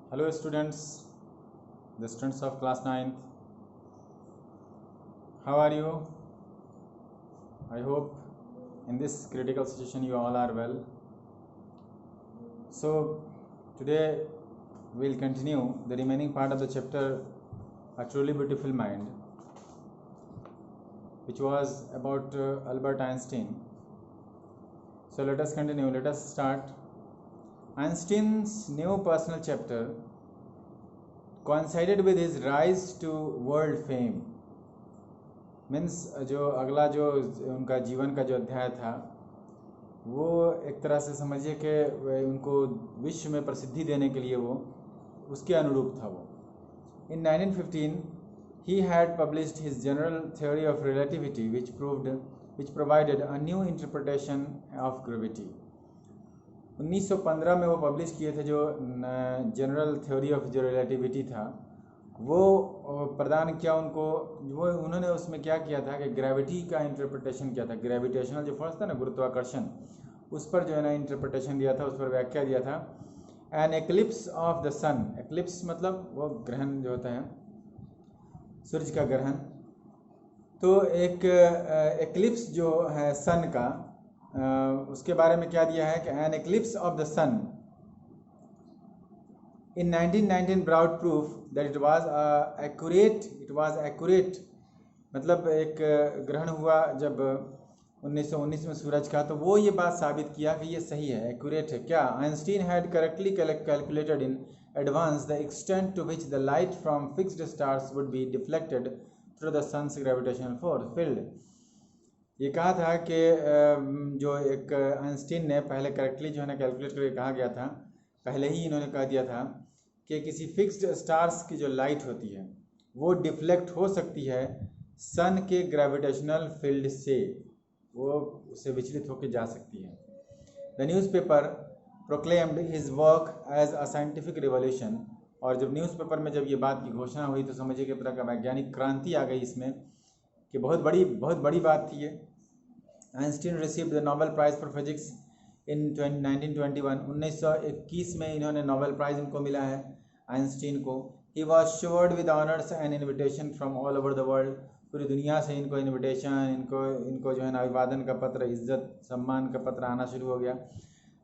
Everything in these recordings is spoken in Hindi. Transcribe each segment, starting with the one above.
Hello students, the students of class 9th. How are you? I hope in this critical situation you all are well. So today we'll continue the remaining part of the chapter A Truly Beautiful Mind, which was about Albert Einstein. So let us continue, let us start. Einstein's new personal chapter coincided with his rise to world fame. Means जो अगला जो उनका जीवन का जो अध्याय था वो एक तरह से समझिए कि उनको विश्व में प्रसिद्धि देने के लिए वो उसके अनुरूप था वो. In 1915 he had published his general theory of relativity which provided a new interpretation of gravity. 1915 में वो पब्लिश किए थे जो जनरल थ्योरी ऑफ जो रिलेटिविटी था वो प्रदान किया उनको. वो उन्होंने उसमें क्या किया था कि ग्रेविटी का इंटरप्रिटेशन किया था. ग्रेविटेशनल जो फोर्स था ना, गुरुत्वाकर्षण, उस पर जो है ना इंटरप्रिटेशन दिया था, उस पर व्याख्या दिया था. An eclipse of the sun, eclipse मतलब वो ग्रहण जो होता है सूरज का ग्रहण. तो एक एक्लिप्स जो है सन का, उसके बारे में क्या दिया है कि an eclipse of the sun in 1919 brought proof that it was accurate. मतलब एक ग्रहण हुआ जब 1919 में सूरज का, तो वो ये बात साबित किया कि ये सही है, एक्यूरेट है. क्या? Einstein had correctly calculated in advance the extent to which the light from fixed stars would be deflected through the sun's gravitational force field. ये कहा था कि जो एक आइंस्टीन ने पहले करेक्टली जो है ना कैलकुलेट करके कहा गया था, पहले ही इन्होंने कह दिया था कि किसी फिक्स्ड स्टार्स की जो लाइट होती है वो डिफ्लेक्ट हो सकती है सन के ग्रेविटेशनल फील्ड से, वो उससे विचलित होकर जा सकती है. The newspaper proclaimed his work as a scientific revolution. और जब न्यूज़पेपर में जब ये बात की घोषणा हुई तो समझिए कि तरह का वैज्ञानिक क्रांति आ गई इसमें, कि बहुत बड़ी बात थी ये. Einstein received the Nobel prize for physics in 1921. 1921 में इन्होंने नोबेल प्राइज़ इनको मिला है आइंस्टीन को. He was assured with honours and invitation from all over the world. पूरी दुनिया से इनको इन्विटेशन, इनको जो है ना अभिवादन का पत्र, इज्जत सम्मान का पत्र आना शुरू हो गया.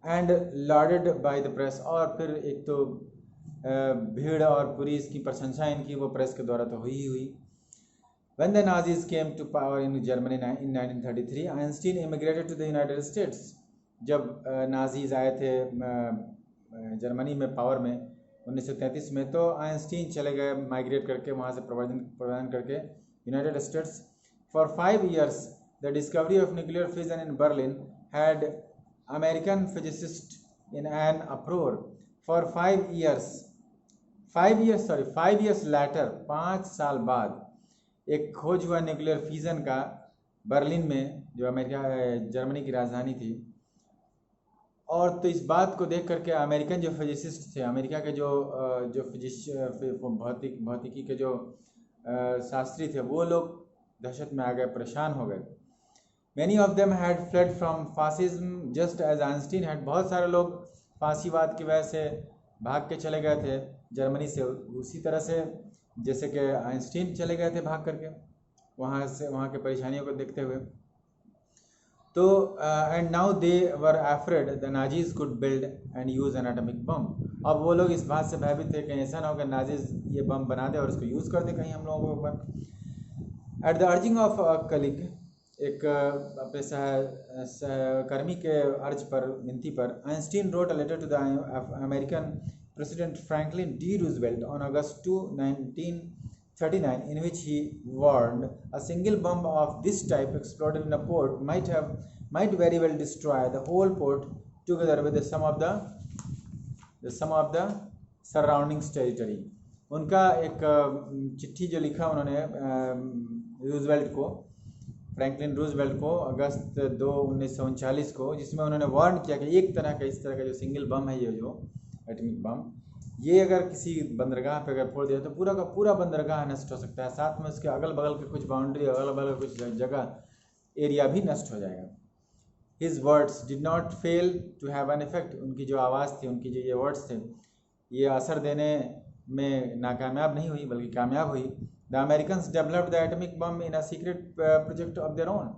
And lauded by the press. और फिर एक तो भीड़ और पूरी इसकी प्रशंसा इनकी वो प्रेस के द्वारा तो हुई ही हुई. When the Nazis came to power in Germany in 1933, Einstein immigrated to the United States. जब नाजीज आए थे जर्मनी में पावर में 1933 में, तो आइंस्टीन चले गए माइग्रेट करके, वहाँ से प्रवर्धन करके United states. For 5 years the discovery of nuclear fission in Berlin had American physicist in an अप्रोर. For 5 years later, 5 साल बाद एक खोज हुआ न्यूक्लियर फिजन का बर्लिन में, जो जर्मनी की राजधानी थी. और तो इस बात को देख करके अमेरिकन जो फिजिसिस्ट थे, अमेरिका के जो भौतिकी के जो शास्त्री थे, वो लोग दहशत में आ गए, परेशान हो गए. Many of them had fled from fascism just as Einstein had. बहुत सारे लोग फांसीवाद की वजह से भाग के चले गए थे जर्मनी से, उसी तरह से जैसे कि आइंस्टीन चले गए थे भाग करके वहाँ के परेशानियों को देखते हुए. तो and now they were afraid the Nazis could build and use an atomic bomb. अब वो लोग इस बात से भयभीत थे कि ऐसा ना हो कि नाजीज ये बम बना दे और उसको यूज़ कर दे कहीं हम लोगों के ऊपर. At the urging of colleague, एक अपने सहकर्मी के अर्ज पर, विनती पर, Einstein wrote a letter to the American president Franklin D Roosevelt on August 2, 1939, in which he warned a single bomb of this type exploded in a port might very well destroy the whole port together with the sum of the surrounding territory. उनका एक चिट्ठी जो लिखा उन्होंने रूजवेल्ट को, फ्रैंकलिन रूजवेल्ट को, अगस्त 2, 1939 को, जिसमें उन्होंने वार्न किया कि एक तरह का इस तरह का जो सिंगल बम है, ये जो एटॉमिक बम, ये अगर किसी बंदरगाह पे अगर फोड़ दिया तो पूरा का पूरा बंदरगाह नष्ट हो सकता है. साथ में उसके अगल बगल के कुछ बाउंड्री, अगल बगल कुछ जगह एरिया भी नष्ट हो जाएगा. His words did not fail to have an effect. उनकी जो आवाज़ थी, उनकी जो ये वर्ड्स थे, ये असर देने में नाकामयाब नहीं हुई बल्कि कामयाब हुई। The Americans developed the atomic bomb in a secret project of their own.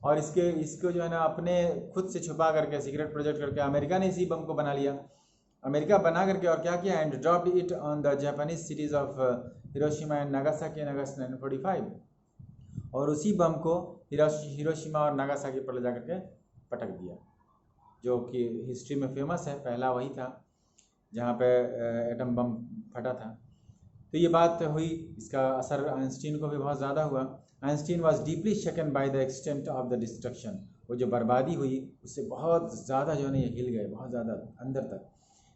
और इसको जो है ना अपने खुद से छुपा करके सीक्रेट प्रोजेक्ट करके अमेरिका ने इसी बम को बना लिया। अमेरिका बना करके और क्या किया, and dropped it on the Japanese cities of Hiroshima and Nagasaki in August 1945। और उसी बम को हिरोशिमा और नागासाकी पर ले जाकर के पटक दिया, जो कि हिस्ट्री में फेमस है, पहला वही था जहाँ पे एटम बम फटा था। तो ये बात हुई, इसका असर आइंस्टीन को भी बहुत ज़्यादा हुआ। Einstein was deeply shaken by the extent of the destruction. वो जो बर्बादी हुई उससे बहुत ज़्यादा जो है ना ये हिल गए, बहुत ज़्यादा अंदर तक।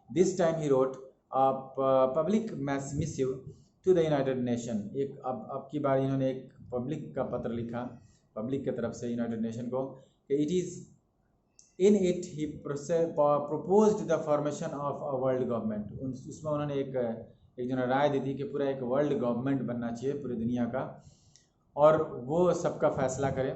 This time he wrote a public missive to the United Nation. एक अब की बार इन्होंने एक पब्लिक का पत्र लिखा, पब्लिक की तरफ से यूनाइटेड नेशन को, कि it is in it he proposed the formation of a world government. उसमें उन्होंने एक जो राय दी थी कि पूरा एक वर्ल्ड गवर्नमेंट बनना चाहिए पूरी दुनिया का, और वो सबका फैसला करे।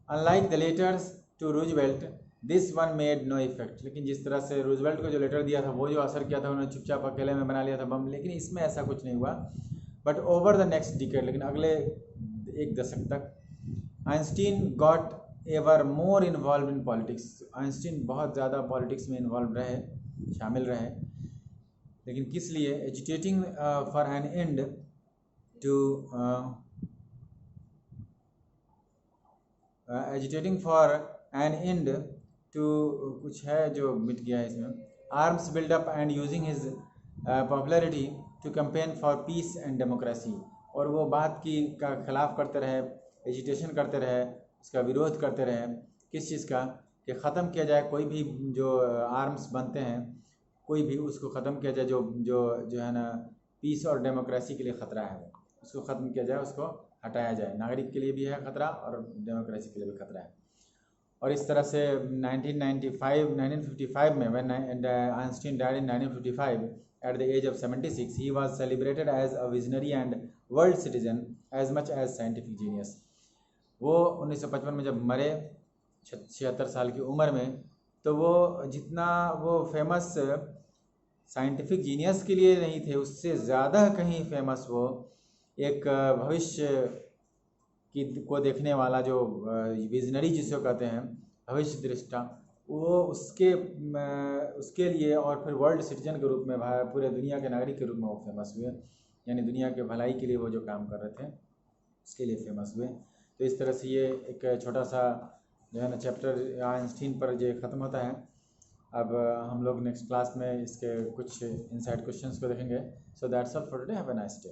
Unlike the letters to Roosevelt this one made no effect. लेकिन जिस तरह से रूजवेल्ट को जो लेटर दिया था वो जो असर किया था, उन्होंने चुपचाप अकेले में बना लिया था बम, लेकिन इसमें ऐसा कुछ नहीं हुआ। But over the next decade, लेकिन अगले एक दशक तक Einstein got ever more involve in politics. Einstein बहुत ज़्यादा पॉलिटिक्स में इन्वॉल्व रहे, शामिल रहे। लेकिन किस लिए? Agitating for an end to agitating for an end to, कुछ है जो मिट गया है इसमें, arms buildup and using his popularity to campaign for peace and democracy. और वो बात की का खिलाफ करते रहे, एजिटेशन करते रहे, उसका विरोध करते रहे। किस चीज़ का? कि ख़त्म किया जाए कोई भी जो आर्म्स बनते हैं, कोई भी उसको ख़त्म किया जाए जो जो जो है ना पीस और डेमोक्रेसी के लिए ख़तरा है, उसको ख़त्म किया जाए, उसको हटाया जाए। नागरिक के लिए भी है ख़तरा और डेमोक्रेसी के लिए भी ख़तरा है। और इस तरह से 1955 में when Einstein died in 1955 at the age of 76, he was celebrated as a visionary and world citizen as much as scientific genius। वो 1955 में जब मरे 76 साल की उम्र में, तो वो जितना वो फेमस साइंटिफिक जीनियस के लिए नहीं थे, उससे ज़्यादा कहीं फेमस वो एक भविष्य की को देखने वाला जो विजनरी जिसको कहते हैं, भविष्य दृष्टा, वो उसके लिए और फिर वर्ल्ड सिटीजन के रूप में, पूरे दुनिया के नागरिक के रूप में वो फेमस हुए। यानी दुनिया के भलाई के लिए वो जो काम कर रहे थे उसके लिए फेमस हुए। तो इस तरह से ये एक छोटा सा जो है ना चैप्टर आइंस्टीन पर जो ख़त्म होता है। अब हम लोग नेक्स्ट क्लास में इसके कुछ इनसाइड क्वेश्चंस को देखेंगे। So that's all for today, have a nice day.